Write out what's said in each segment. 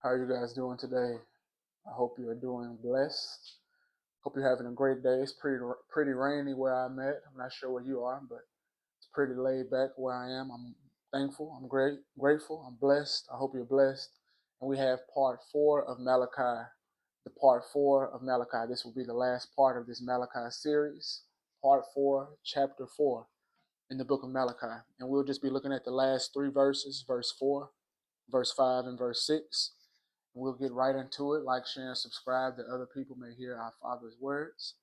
How are you guys doing today? I hope you are doing blessed. Hope you're having a great day. It's pretty rainy where I'm at. I'm not sure where you are, but it's pretty laid back where I am. I'm thankful. I'm grateful. I'm blessed. I hope you're blessed. And we have part 4 of Malachi. The part 4 of Malachi. This will be the last part of this Malachi series. Part 4, chapter 4 in the book of Malachi. And we'll just be looking at the last 3 verses, verse 4, verse 5, and verse 6. We'll get right into it. Like, share, and subscribe that other people may hear our Father's words.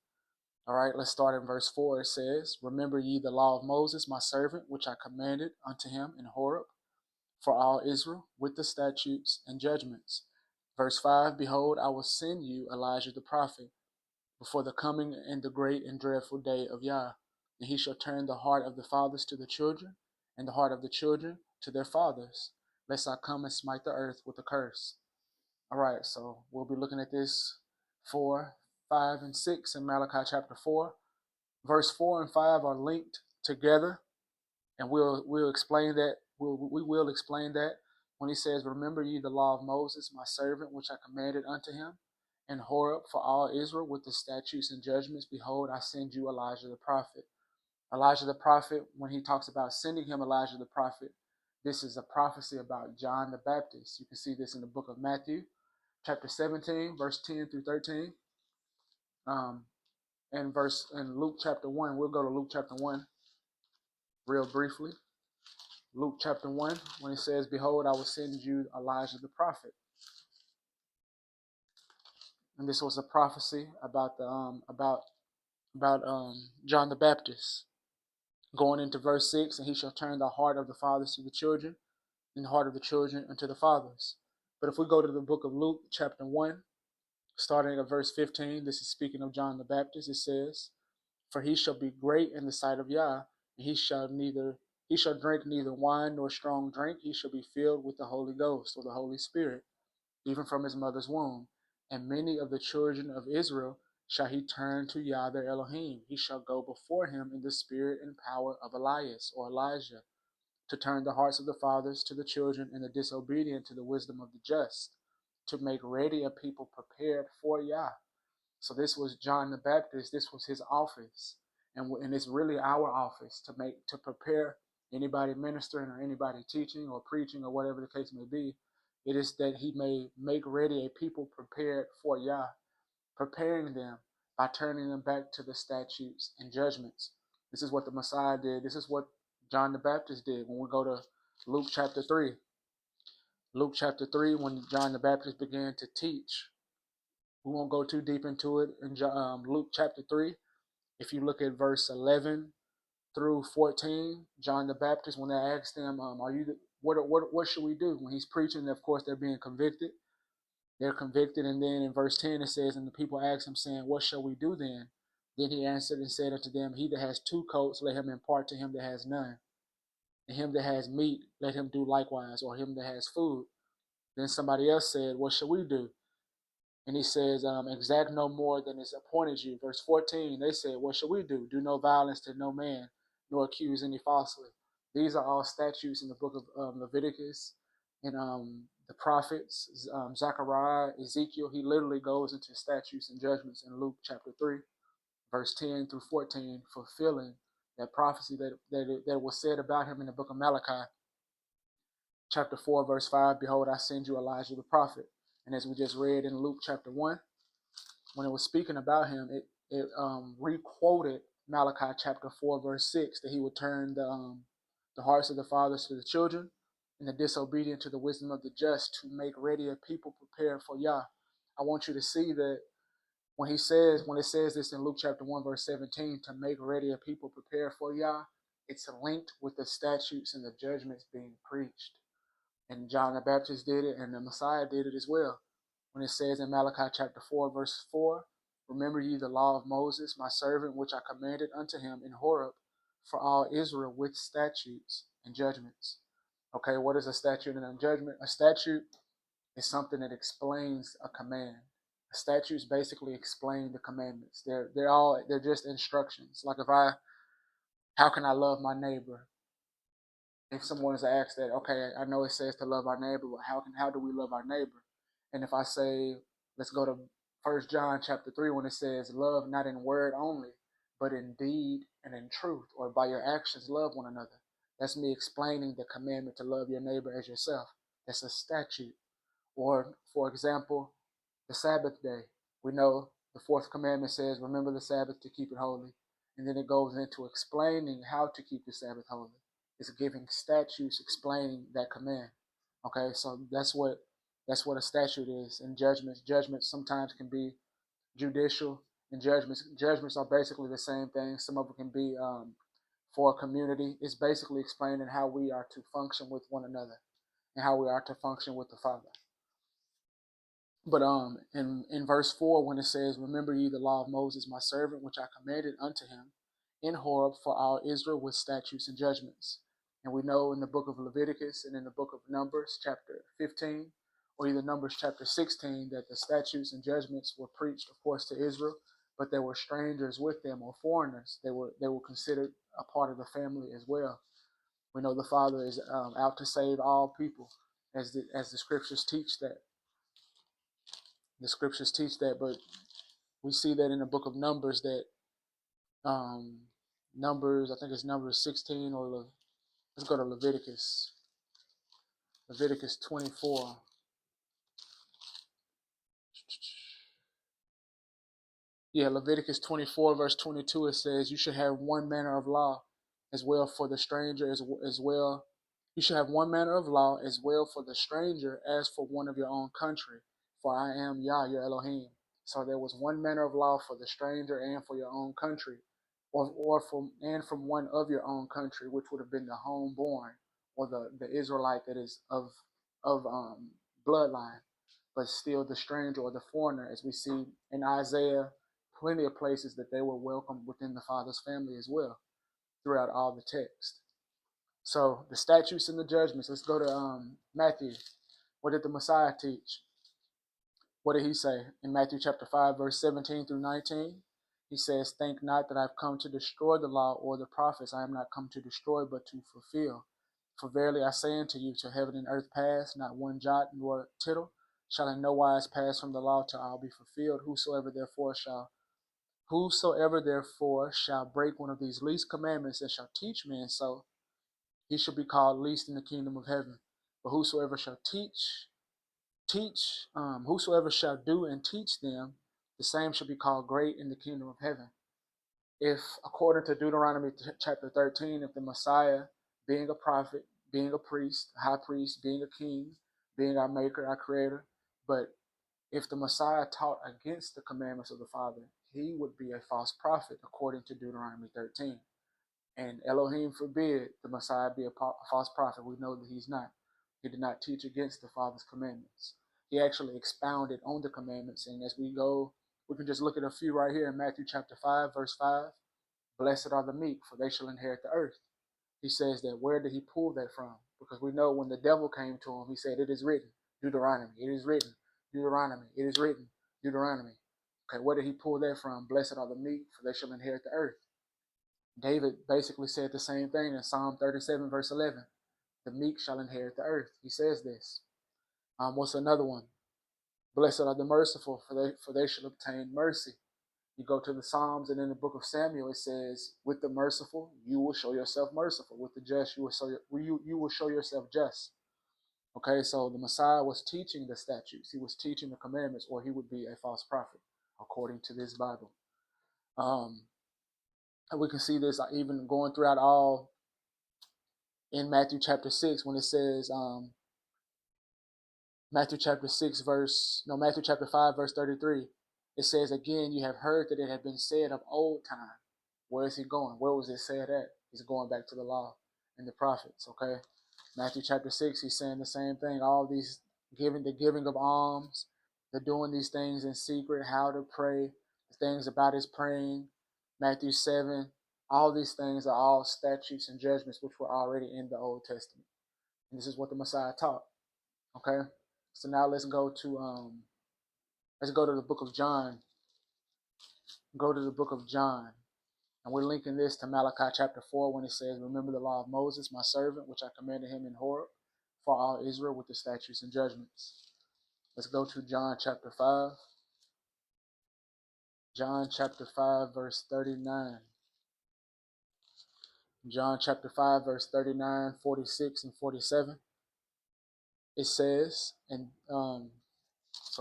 All right, let's start in verse 4. It says, "Remember ye the law of Moses, my servant, which I commanded unto him in Horeb for all Israel, with the statutes and judgments." Verse 5, "Behold, I will send you Elijah the prophet before the coming and the great and dreadful day of Yah. And he shall turn the heart of the fathers to the children, and the heart of the children to their fathers, lest I come and smite the earth with a curse." All right, so we'll be looking at this 4, 5, and 6 in Malachi chapter 4. Verse 4 and 5 are linked together, and we'll explain that. We will explain that when he says, "Remember ye the law of Moses, my servant, which I commanded unto him in Horeb for all Israel with the statutes and judgments. Behold, I send you Elijah the prophet." Elijah the prophet, when he talks about sending him Elijah the prophet, this is a prophecy about John the Baptist. You can see this in the book of Matthew chapter 17, verse 10 through 13, um, and Luke chapter 1. We'll go to Luke chapter 1 real briefly. Luke chapter 1, when it says, "Behold, I will send you Elijah the prophet." And this was a prophecy about John the Baptist. Going into verse 6, "And he shall turn the heart of the fathers to the children, and the heart of the children unto the fathers." But if we go to the book of Luke chapter 1, starting at verse 15, this is speaking of John the Baptist. It says, "For he shall be great in the sight of Yah, and he shall drink neither wine nor strong drink. He shall be filled with the Holy Ghost," or the Holy Spirit, "even from his mother's womb. And many of the children of Israel shall he turn to Yah their Elohim. He shall go before him in the spirit and power of Elias," or Elijah, "to turn the hearts of the fathers to the children, and the disobedient to the wisdom of the just, to make ready a people prepared for Yah." So this was John the Baptist. This was his office, and it's really our office to prepare anybody ministering or anybody teaching or preaching or whatever the case may be. It is that he may make ready a people prepared for Yah, preparing them by turning them back to the statutes and judgments. This is what the Messiah did. This is what John the Baptist did. When we go to Luke chapter 3, Luke chapter 3, when John the Baptist began to teach. We won't go too deep into it in Luke chapter 3. If you look at verse 11 through 14, John the Baptist, when they asked him, what should we do? When he's preaching, of course, they're being convicted. They're convicted, and then in verse 10 it says, "And the people asked him, saying, What shall we do then? Then he answered and said unto them, He that has 2 coats, let him impart to him that has none. And him that has meat, let him do likewise, or him that has food." Then somebody else said, "What shall we do?" And he says, "Exact no more than is appointed you." Verse 14, they said, "What shall we do? Do no violence to no man, nor accuse any falsely." These are all statutes in the book of Leviticus and the prophets, Zechariah, Ezekiel. He literally goes into statutes and judgments in Luke chapter 3, verse 10 through 14, fulfilling that prophecy that was said about him in the book of Malachi. Chapter 4, verse 5, "Behold, I send you Elijah the prophet." And as we just read in Luke chapter 1, when it was speaking about him, it re-quoted Malachi chapter 4, verse 6, that he would turn the hearts of the fathers to the children, and the disobedient to the wisdom of the just, to make ready a people prepared for Yah. I want you to see that when it says this in Luke chapter 1, verse 17, to make ready a people prepared for Yah, it's linked with the statutes and the judgments being preached. And John the Baptist did it, and the Messiah did it as well. When it says in Malachi chapter 4, verse 4, "Remember ye the law of Moses, my servant, which I commanded unto him in Horeb for all Israel with statutes and judgments." Okay, what is a statute and a judgment? A statute is something that explains a command. Statutes basically explain the commandments. They're just instructions. Like how can I love my neighbor? If someone is asked that, okay, I know it says to love our neighbor, but how do we love our neighbor? And if I say, let's go to 1 John chapter 3 when it says, love not in word only, but in deed and in truth, or by your actions love one another. That's me explaining the commandment to love your neighbor as yourself. That's a statute. Or, for example, the Sabbath day. We know the fourth commandment says, remember the Sabbath to keep it holy. And then it goes into explaining how to keep the Sabbath holy. It's giving statutes explaining that command. Okay, so that's what a statute is. And judgments sometimes can be judicial, and judgments are basically the same thing. Some of them can be for a community. It's basically explaining how we are to function with one another and how we are to function with the Father. But in verse 4, when it says, remember ye the law of Moses, my servant, which I commanded unto him in Horeb for all Israel with statutes and judgments. And we know in the book of Leviticus and in the book of Numbers, chapter 15, or either Numbers chapter 16, that the statutes and judgments were preached, of course, to Israel, but there were strangers with them or foreigners. They were considered a part of the family as well. We know the Father is out to save all people, as the scriptures teach that. The scriptures teach that, but we see that in the book of Numbers that Numbers, I think it's Numbers 16 or let's go to Leviticus 24. Yeah, Leviticus 24 verse 22, it says, you should have one manner of law as well for the stranger as well. You should have one manner of law as well for the stranger as for one of your own country. For I am Yah, your Elohim. So there was one manner of law for the stranger and for your own country, or from one of your own country, which would have been the homeborn or the Israelite that is of bloodline, but still the stranger or the foreigner, as we see in Isaiah, plenty of places that they were welcomed within the Father's family as well, throughout all the text. So the statutes and the judgments. Let's go to Matthew. What did the Messiah teach? What did he say in Matthew chapter 5, verse 17 through 19? He says, think not that I've come to destroy the law or the prophets. I am not come to destroy, but to fulfill. For verily I say unto you, till heaven and earth pass, not one jot nor tittle shall in no wise pass from the law till all be fulfilled. Whosoever therefore shall break one of these least commandments and shall teach men so, he shall be called least in the kingdom of heaven. But whosoever shall whosoever shall do and teach them, the same shall be called great in the kingdom of heaven. If, according to Deuteronomy chapter 13, if the Messiah, being a prophet, being a priest, a high priest, being a king, being our maker, our creator, but if the Messiah taught against the commandments of the Father, he would be a false prophet, according to Deuteronomy 13. And Elohim forbid the Messiah be a false prophet. We know that he's not. He did not teach against the Father's commandments. He actually expounded on the commandments. And as we go, we can just look at a few right here in Matthew chapter 5, verse 5. Blessed are the meek, for they shall inherit the earth. He says that. Where did he pull that from? Because we know when the devil came to him, he said, it is written, Deuteronomy, it is written, Deuteronomy, it is written, Deuteronomy. Okay, where did he pull that from? Blessed are the meek, for they shall inherit the earth. David basically said the same thing in Psalm 37, verse 11. The meek shall inherit the earth. He says this. What's another one? Blessed are the merciful, for they shall obtain mercy. You go to the Psalms, and in the book of Samuel, it says, with the merciful, you will show yourself merciful. With the just, you will show yourself just. Okay, so the Messiah was teaching the statutes. He was teaching the commandments, or he would be a false prophet, according to this Bible. And we can see this even going throughout all in Matthew chapter 6, when it says, Matthew chapter 5, verse 33. It says, again, you have heard that it had been said of old time. Where is he going? Where was it said at? He's going back to the law and the prophets, okay? Matthew chapter 6, he's saying the same thing. All these the giving of alms, the doing these things in secret, how to pray, the things about his praying. Matthew 7, all these things are all statutes and judgments which were already in the Old Testament. And this is what the Messiah taught, okay? So now let's go to the book of John. Go to the book of John. And we're linking this to Malachi chapter 4 when it says, remember the law of Moses, my servant, which I commanded him in Horeb for all Israel with the statutes and judgments. Let's go to John chapter 5. John chapter 5, verse 39. John chapter 5, verse 39, 46, and 47. It says, and sorry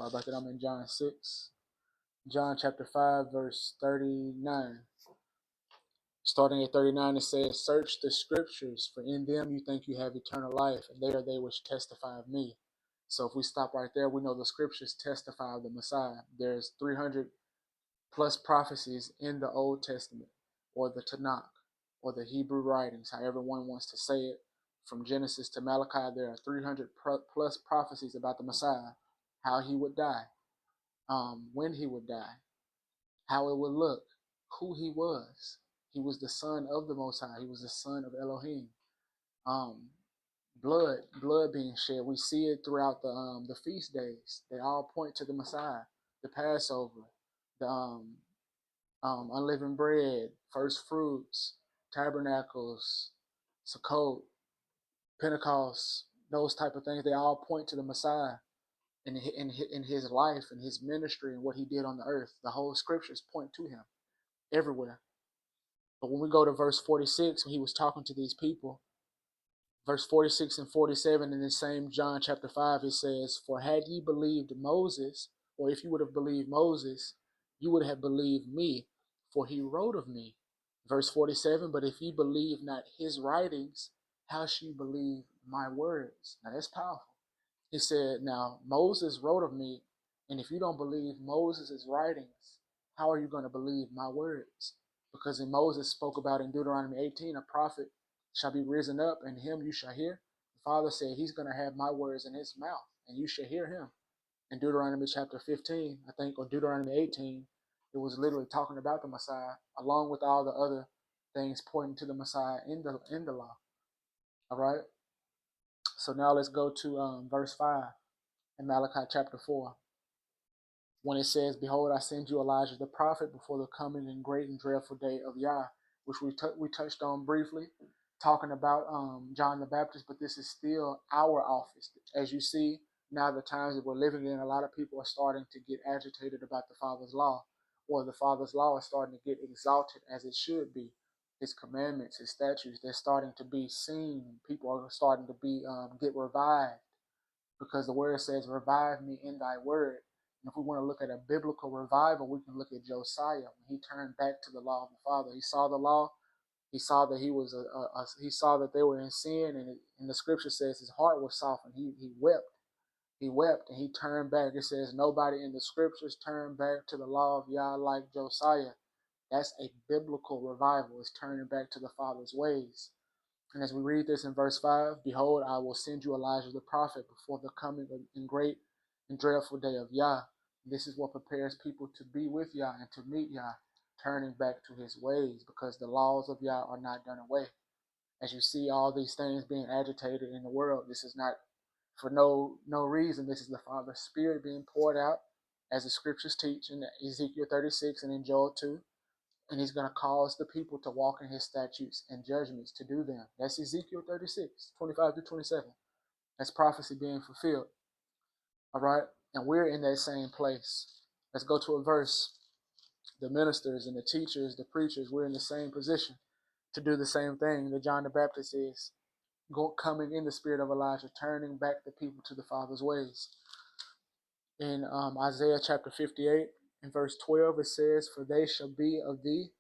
about that, I'm in John 6. John chapter 5, verse 39. Starting at 39, it says, "Search the scriptures, for in them you think you have eternal life, and they are they which testify of me." So if we stop right there, we know the scriptures testify of the Messiah. There's 300 plus prophecies in the Old Testament, or the Tanakh, or the Hebrew writings, however one wants to say it. From Genesis to Malachi, there are 300 plus prophecies about the Messiah, how he would die, when he would die, how it would look, who he was. He was the son of the Most High. He was the son of Elohim. Um, blood being shed. We see it throughout the feast days. They all point to the Messiah. The Passover, the unleavened bread, first fruits, tabernacles, Sukkot, Pentecost, those type of things. They all point to the Messiah in his life and his ministry and what he did on the earth. The whole scriptures point to him everywhere. But when we go to verse 46, when he was talking to these people, verse 46 and 47 in the same John chapter 5, it says, "For had ye believed Moses," or if you would have believed Moses, you would have believed me, for he wrote of me. Verse 47, "But if ye believe not his writings, how shall you believe my words?" Now that's powerful. He said, now Moses wrote of me, and if you don't believe Moses' writings, how are you going to believe my words? Because in Moses spoke about in Deuteronomy 18, a prophet shall be risen up, and him you shall hear. The Father said he's going to have my words in his mouth, and you shall hear him. In Deuteronomy chapter 15, I think, or Deuteronomy 18, it was literally talking about the Messiah, along with all the other things pointing to the Messiah in the law. All right? So now let's go to verse 5 in Malachi chapter 4. When it says, "Behold, I send you Elijah the prophet before the coming and great and dreadful day of Yah," which we touched on briefly, talking about John the Baptist, but this is still our office. As you see, now the times that we're living in, a lot of people are starting to get agitated about the Father's law, or the Father's law is starting to get exalted as it should be. His commandments, his statutes, they're starting to be seen. People are starting to be get revived, because the word says, "Revive me in thy word." And if we want to look at a biblical revival, we can look at Josiah when he turned back to the law of the Father. He saw the law. He saw that he saw that they were in sin, and the scripture says his heart was softened. He wept. He wept and he turned back. It says nobody in the scriptures turned back to the law of Yah like Josiah. That's a biblical revival. It's turning back to the Father's ways. And as we read this in verse 5, "Behold, I will send you Elijah the prophet before the coming and great and dreadful day of Yah." This is what prepares people to be with Yah and to meet Yah, turning back to his ways, because the laws of Yah are not done away. As you see all these things being agitated in the world, this is not for no reason. This is the Father's Spirit being poured out, as the scriptures teach in Ezekiel 36 and in Joel 2. And he's going to cause the people to walk in his statutes and judgments to do them. That's Ezekiel 36, 25 through 27. That's prophecy being fulfilled. All right? And we're in that same place. Let's go to a verse. The ministers and the teachers, the preachers, we're in the same position to do the same thing that John the Baptist is, coming in the spirit of Elijah, turning back the people to the Father's ways. In Isaiah chapter 58, in verse 12, it says, "For they shall be of thee,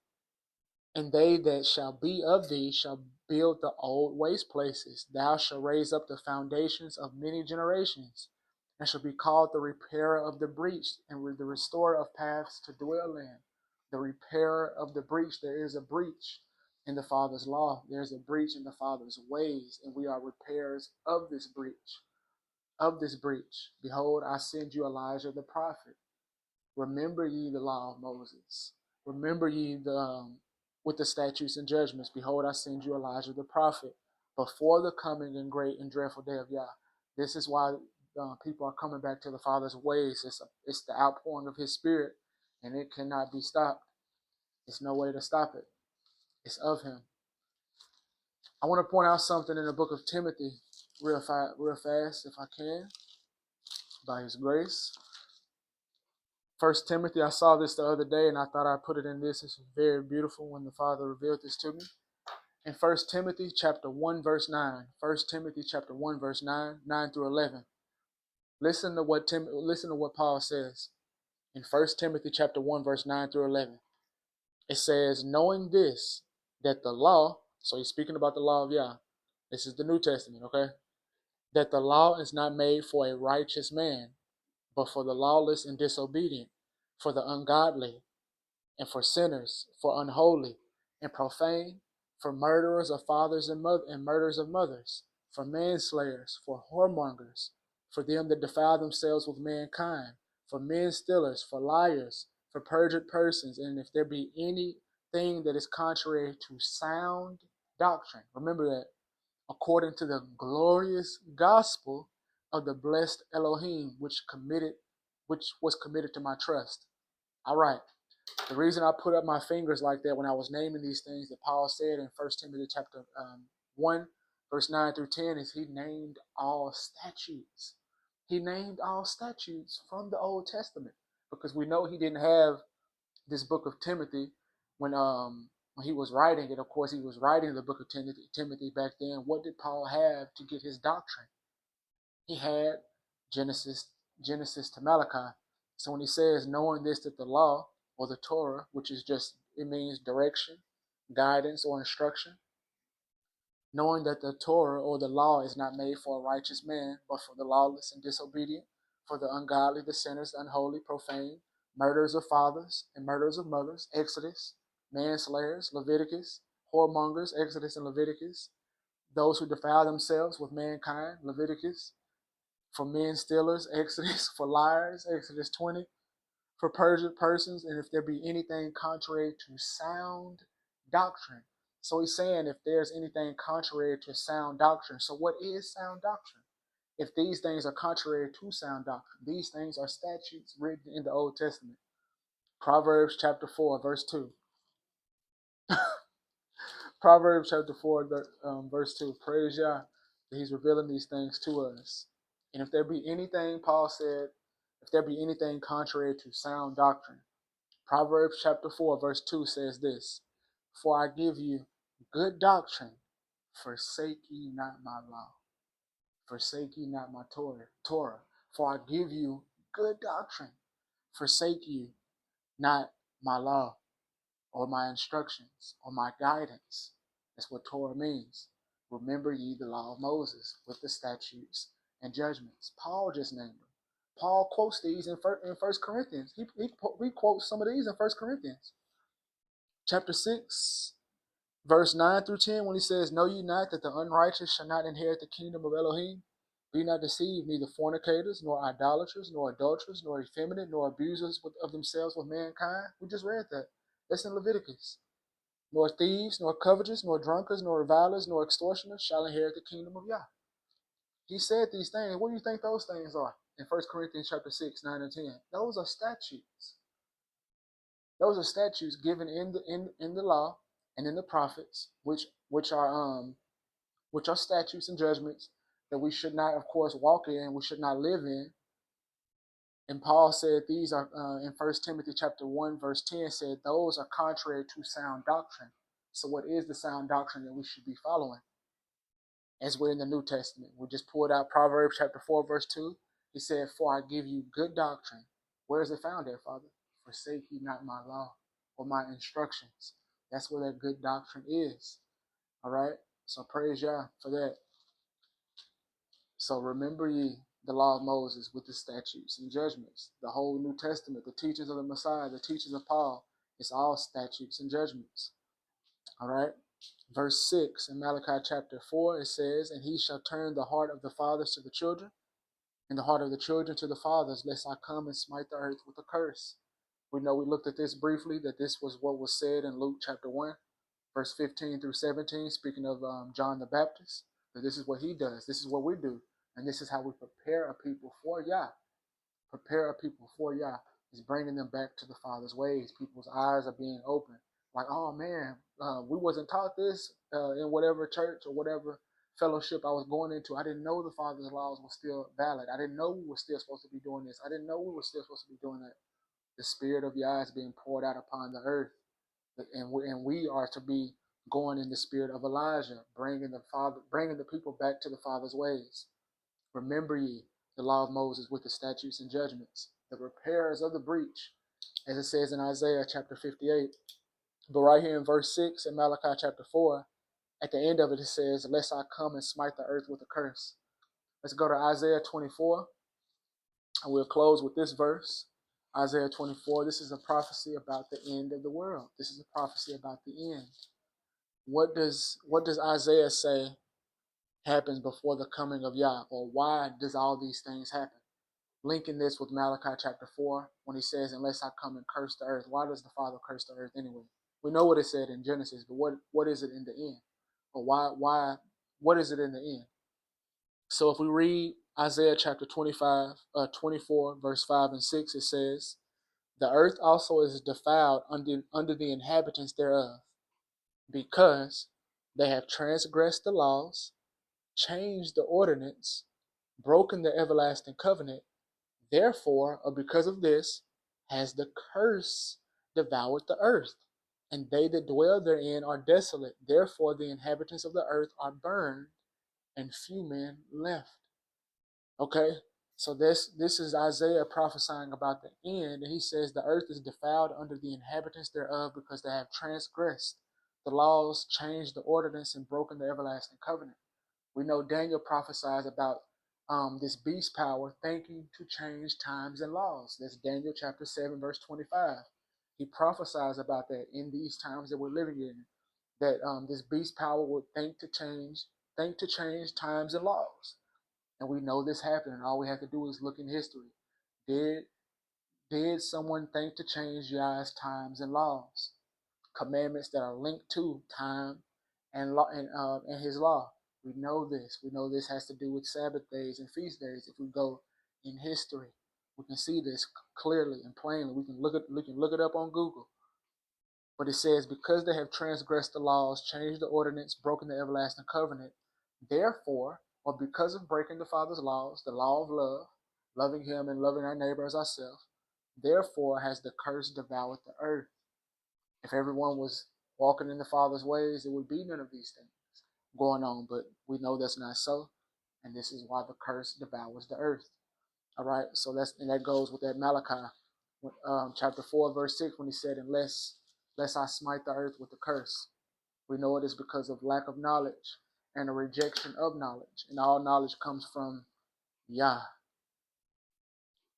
and they that shall be of thee shall build the old waste places. Thou shalt raise up the foundations of many generations, and shall be called the repairer of the breach, and the restorer of paths to dwell in." The repairer of the breach. There is a breach in the Father's law. There's a breach in the Father's ways, and we are repairers of this breach. Of this breach. "Behold, I send you Elijah the prophet. Remember ye the law of Moses. Remember ye with the statutes and judgments. Behold, I send you Elijah the prophet before the coming and great and dreadful day of Yah." This is why people are coming back to the Father's ways. It's the outpouring of his Spirit, and it cannot be stopped. There's no way to stop it. It's of him. I want to point out something in the book of Timothy real fast, if I can. by his grace. 1 Timothy, I saw this the other day and I thought I'd put it in this. It's very beautiful when the Father revealed this to me. In 1 Timothy chapter 1, verse 9. 1 Timothy chapter 1, verse 9, 9 through 11. Listen to what Paul says in 1 Timothy chapter 1, verse 9 through 11. It says, knowing this, that the law, so he's speaking about the law of Yah. This is the New Testament, okay? That the law is not made for a righteous man, but for the lawless and disobedient, for the ungodly, and for sinners, for unholy and profane, for murderers of fathers and murderers of mothers, for manslayers, for whoremongers, for them that defile themselves with mankind, for men stealers, for liars, for perjured persons, and if there be anything that is contrary to sound doctrine. Remember that, according to the glorious gospel of the blessed Elohim, which was committed to my trust. All right. The reason I put up my fingers like that when I was naming these things that Paul said in 1 Timothy chapter 1, verse 9 through 10 is he named all statutes. He named all statutes from the Old Testament because we know he didn't have this book of Timothy when he was writing it. Of course, he was writing the book of Timothy back then. What did Paul have to get his doctrine? He had Genesis to Malachi. So when he says, knowing this, that the law or the Torah, which is just, it means direction, guidance, or instruction. Knowing that the Torah or the law is not made for a righteous man, but for the lawless and disobedient, for the ungodly, the sinners, the unholy, profane, murderers of fathers and murderers of mothers, Exodus, manslayers, Leviticus, whoremongers, Exodus and Leviticus, those who defile themselves with mankind, Leviticus, for men stealers, Exodus, for liars, Exodus 20, for perjured persons, and if there be anything contrary to sound doctrine. So he's saying if there's anything contrary to sound doctrine. So what is sound doctrine? If these things are contrary to sound doctrine, these things are statutes written in the Old Testament. Proverbs chapter 4, verse 2. Proverbs chapter 4, verse 2. Praise Yah that he's revealing these things to us. And if there be anything, Paul said, if there be anything contrary to sound doctrine, Proverbs chapter 4, verse 2 says this, for I give you good doctrine, forsake ye not my law. Forsake ye not my Torah. For I give you good doctrine, forsake you not my law, or my instructions, or my guidance. That's what Torah means. Remember ye the law of Moses with the statutes and judgments. Paul just named them. Paul quotes these in 1 Corinthians. He quotes some of these in 1 Corinthians. Chapter 6, verse 9 through 10, when he says, know ye not that the unrighteous shall not inherit the kingdom of Elohim? Be not deceived, neither fornicators, nor idolaters, nor adulterers, nor effeminate, nor abusers of themselves with mankind. We just read that. That's in Leviticus. Nor thieves, nor covetous, nor drunkards, nor revilers, nor extortioners shall inherit the kingdom of Yah. He said these things. What do you think those things are? In 1 Corinthians chapter 6, 9 and 10. Those are statutes. Those are statutes given in the law and in the prophets, which are statutes and judgments that we should not, of course, walk in, we should not live in. And Paul said these are in 1 Timothy chapter 1, verse 10 said those are contrary to sound doctrine. So what is the sound doctrine that we should be following? As we're in the New Testament. We just pulled out Proverbs chapter 4, verse 2. He said, for I give you good doctrine. Where is it found there, Father? Forsake ye not my law or my instructions. That's where that good doctrine is. All right? So praise Yah for that. So remember ye the law of Moses with the statutes and judgments. The whole New Testament, the teachings of the Messiah, the teachings of Paul, it's all statutes and judgments. All right? Verse 6 in Malachi chapter 4, it says, and he shall turn the heart of the fathers to the children, and the heart of the children to the fathers, lest I come and smite the earth with a curse. We know we looked at this briefly, that this was what was said in Luke chapter 1, verse 15 through 17, speaking of John the Baptist, that this is what he does. This is what we do. And this is how we prepare a people for Yah. Prepare a people for Yah is bringing them back to the Father's ways. People's eyes are being opened. Like, oh man, we wasn't taught this in whatever church or whatever fellowship I was going into, I didn't know the Father's laws were still valid. I didn't know we were still supposed to be doing this. I didn't know we were still supposed to be doing that. The Spirit of Yah is being poured out upon the earth, and we are to be going in the spirit of Elijah, bringing the people back to the Father's ways. Remember ye the law of Moses with the statutes and judgments, the repairers of the breach, as it says in Isaiah chapter 58. But right here in verse 6 in Malachi chapter 4, at the end of it, it says, lest I come and smite the earth with a curse. Let's go to Isaiah 24, and we'll close with this verse. Isaiah 24, this is a prophecy about the end of the world. This is a prophecy about the end. What does Isaiah say happens before the coming of Yah? Or why does all these things happen? Linking this with Malachi chapter 4, when he says, unless I come and curse the earth. Why does the Father curse the earth anyway? We know what it said in Genesis, but what is it in the end? Or what is it in the end? So if we read Isaiah chapter 24, verse 5 and 6, it says, the earth also is defiled under the inhabitants thereof, because they have transgressed the laws, changed the ordinance, broken the everlasting covenant. Therefore, or because of this, has the curse devoured the earth, and they that dwell therein are desolate. Therefore, the inhabitants of the earth are burned, and few men left. Okay, so this is Isaiah prophesying about the end, and he says the earth is defiled under the inhabitants thereof, because they have transgressed the laws, changed the ordinance, and broken the everlasting covenant. We know Daniel prophesies about this beast power thinking to change times and laws. That's Daniel chapter 7, verse 25. He prophesies about that in these times that we're living in, that this beast power would think to change times and laws. And we know this happened, and all we have to do is look in history. Did someone think to change Yah's times and laws? Commandments that are linked to time and law and his law. We know this. We know this has to do with Sabbath days and feast days. If we go in history, we can see this clearly and plainly. We can look it up on Google. But it says, because they have transgressed the laws, changed the ordinance, broken the everlasting covenant, therefore, or because of breaking the Father's laws, the law of love, loving him and loving our neighbor as ourselves, therefore has the curse devoured the earth. If everyone was walking in the Father's ways, there would be none of these things going on. But we know that's not so, and this is why the curse devours the earth. All right, so that goes with that Malachi chapter 4, verse 6, when he said, unless I smite the earth with a curse. We know it is because of lack of knowledge and a rejection of knowledge, and all knowledge comes from Yah.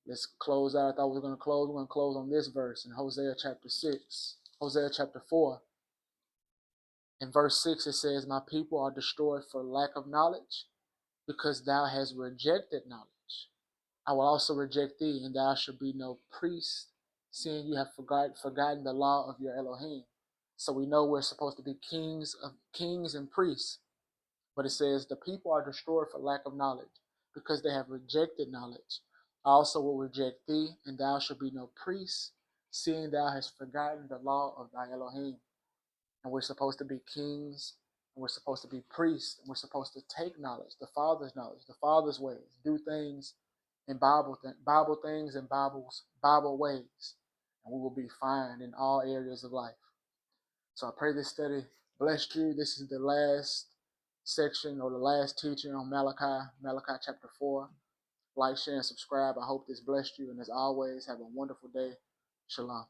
Let's close out. I thought we were going to close. We're going to close on this verse in Hosea chapter 4. In verse 6 it says, my people are destroyed for lack of knowledge, because thou hast rejected knowledge. I will also reject thee, and thou shalt be no priest, seeing you have forgotten the law of your Elohim. So we know we're supposed to be kings and priests. But it says, the people are destroyed for lack of knowledge, because they have rejected knowledge. I also will reject thee, and thou shalt be no priest, seeing thou hast forgotten the law of thy Elohim. And we're supposed to be kings, and we're supposed to be priests, and we're supposed to take knowledge, the Father's ways, do things in Bible things in Bible ways, and we will be fine in all areas of life. So I pray this study blessed you. This is the last section, or the last teaching on Malachi chapter 4. Like, share, and subscribe. I hope this blessed you, and as always, have a wonderful day. Shalom.